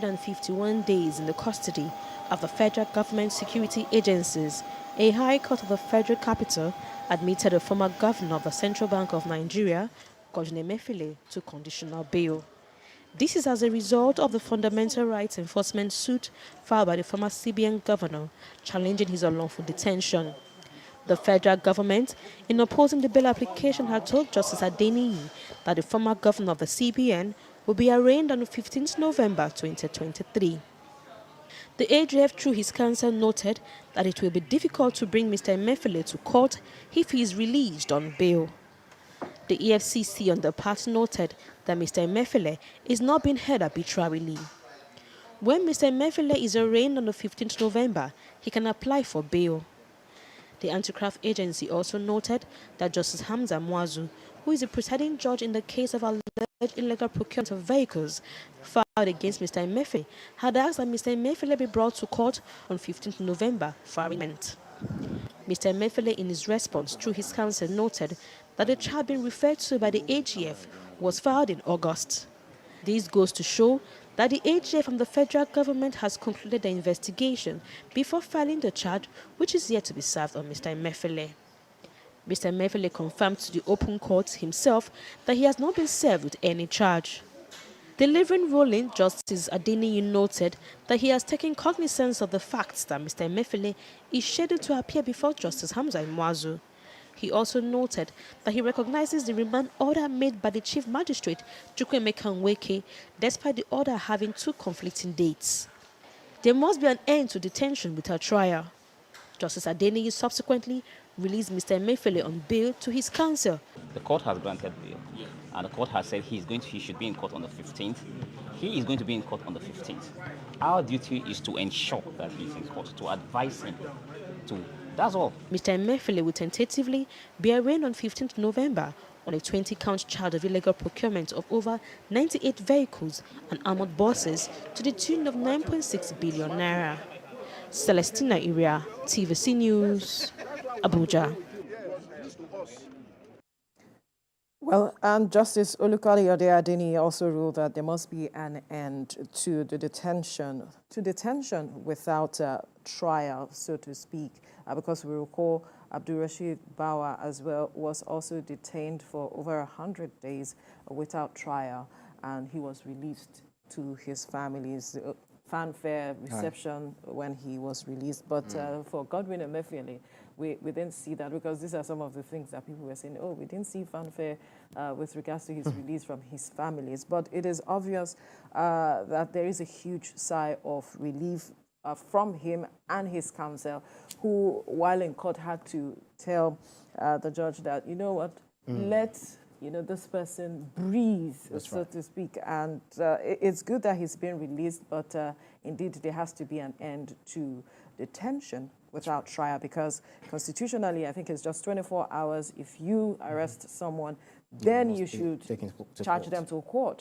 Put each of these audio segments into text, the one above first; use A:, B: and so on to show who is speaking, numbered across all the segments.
A: 151 days in the custody of the federal government security agencies, a high court of the federal capital admitted a former governor of the Central Bank of Nigeria, Godwin Emefiele, to conditional bail. This is as a result of the fundamental rights enforcement suit filed by the former CBN governor challenging his unlawful detention. The federal government, in opposing the bail application, had told Justice Adeniyi that the former governor of the CBN will be arraigned on 15th November 2023. The AGF, through his counsel, noted that it will be difficult to bring Mr. Emefiele to court if he is released on bail. The EFCC on the part noted that Mr. Emefiele is not being held arbitrarily. When Mr. Emefiele is arraigned on the 15th November, he can apply for bail. The Anti-Graft Agency also noted that Justice Hamza Mwazu, who is the presiding judge in the case of alleged illegal procurement of vehicles filed against Mr. Emefiele, had asked that Mr. Emefiele be brought to court on 15th November for arraignment. Mr. Emefiele, in his response through his counsel, noted that the charge being referred to by the AGF was filed in August. This goes to show that the AGF from the federal government has concluded the investigation before filing the charge, which is yet to be served on Mr. Emefiele. Mr. Emefiele confirmed to the open court himself that he has not been served with any charge. Delivering ruling, Justice Adeniyi noted that he has taken cognizance of the facts that Mr. Emefiele is scheduled to appear before Justice Hamza Mwazu. He also noted that he recognizes the remand order made by the Chief Magistrate, Chukwuemeka Nweke, despite the order having two conflicting dates. There must be an end to detention without trial. Justice Adeniyi subsequently released Mr. Emefiele on bail to his counsel.
B: The court has granted bail, and the court has said he should be in court on the 15th. He is going to be in court on the 15th. Our duty is to ensure that he is in court, to advise him to. That's all.
A: Mr. Emefiele will tentatively be arraigned on 15th November on a 20-count charge of illegal procurement of over 98 vehicles and armored buses to the tune of 9.6 billion naira. Celestina Iria, TVC News, Abuja.
C: Well, and Justice Olukayode Adeniyi also ruled that there must be an end to the detention without trial, so to speak, because we recall Abdulrasheed Bawa as well was also detained for over 100 days without trial, and he was released to his family's fanfare reception when he was released. But for Godwin Emefiele, we didn't see that, because these are some of the things that people were saying, oh, we didn't see fanfare with regards to his release from his families. But it is obvious that there is a huge sigh of relief from him and his counsel, who, while in court, had to tell the judge that, you know what, let this person breathe, so to speak. And it's good that he's been released, but indeed there has to be an end to detention without trial, because constitutionally, I think it's just 24 hours. If you arrest someone, then you should charge them to a court.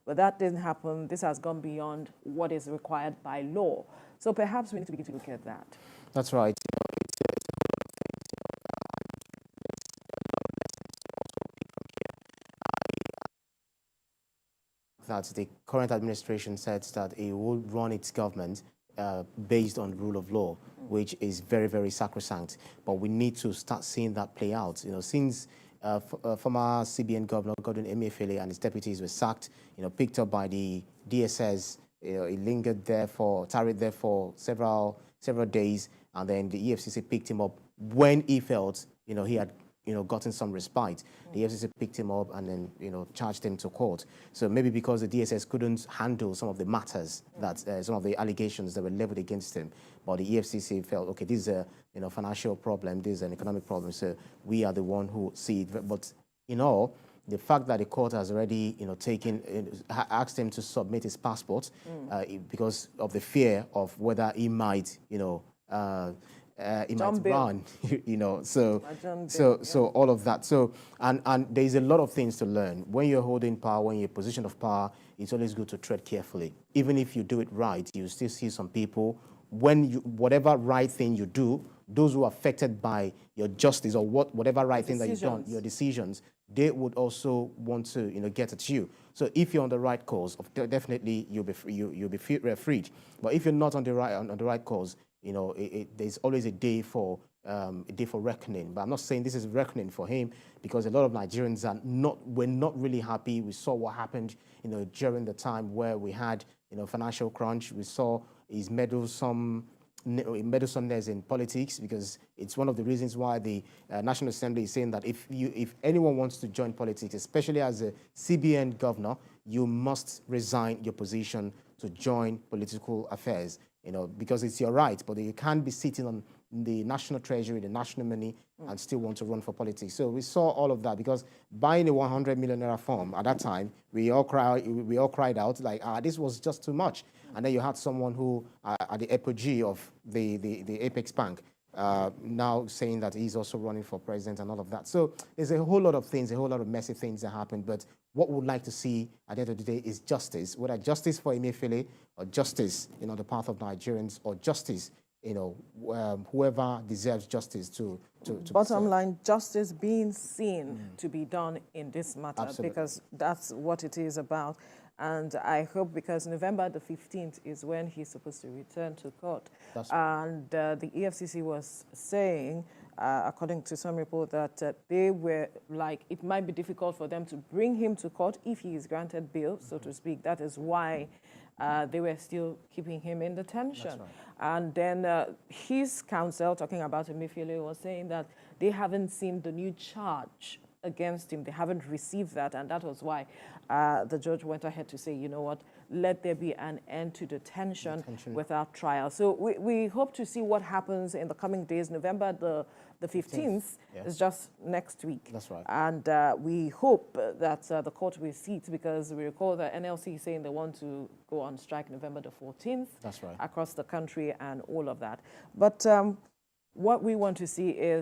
C: But that didn't happen. This has gone beyond what is required by law. So perhaps we need to begin to look at that.
D: That's right. That the current administration says that it will run its government based on the rule of law, which is very, very sacrosanct. But we need to start seeing that play out. Since former CBN Governor Godwin Emefiele and his deputies were sacked, picked up by the DSS, he lingered there tarried there for several days, and then the EFCC picked him up when he felt, he had gotten some respite. The FCC picked him up and then, charged him to court. So maybe because the DSS couldn't handle some of the matters that, some of the allegations that were leveled against him, but the EFCC felt, okay, this is a, financial problem, this is an economic problem, so we are the one who see it. But in all, the fact that the court has already, asked him to submit his passport because of the fear of whether he might, he might run, so all of that. So, and there's a lot of things to learn. When you're holding power, when you're in a position of power, it's always good to tread carefully. Even if you do it right, you still see some people, whatever right thing you do, those who are affected by your justice or whatever right thing that you've done, your decisions, they would also want to, get at you. So if you're on the right course, definitely you'll be freed. But if you're not on the right course, there's always a day for reckoning. But I'm not saying this is reckoning for him, because a lot of Nigerians were not really happy. We saw what happened, during the time where we had, financial crunch. We saw his meddlesomeness in politics, because it's one of the reasons why the National Assembly is saying that if anyone wants to join politics, especially as a CBN governor, you must resign your position to join political affairs, because it's your right, but you can't be sitting on the national treasury, the national money, and still want to run for politics. So we saw all of that, because buying a 100 million naira farm at that time, we all cried out like, this was just too much. And then you had someone who, at the apogee of the Apex Bank, now saying that he's also running for president and all of that. So there's a whole lot of things, a whole lot of messy things that happen. But what we'd like to see at the end of the day is justice, whether justice for Emefiele or justice, the path of Nigerians, or justice, whoever deserves justice to
C: bottom line, justice being seen to be done in this matter.
D: Absolutely.
C: Because that's what it is about. And I hope, because November the 15th is when he's supposed to return to court.
D: That's right.
C: And the EFCC was saying, according to some report, that they were like, it might be difficult for them to bring him to court if he is granted bail, so to speak. That is why they were still keeping him in detention.
D: Right.
C: And then his counsel, talking about Emefiele, was saying that they haven't seen the new charge against him. They haven't received that, and that was why the judge went ahead to say, you know what, let there be an end to detention without trial. So we hope to see what happens in the coming days. November the 15th is just next week.
D: That's right.
C: And we hope that the court will see it, because we recall that NLC is saying they want to go on strike November the 14th.
D: That's right.
C: Across the country and all of that. But what we want to see is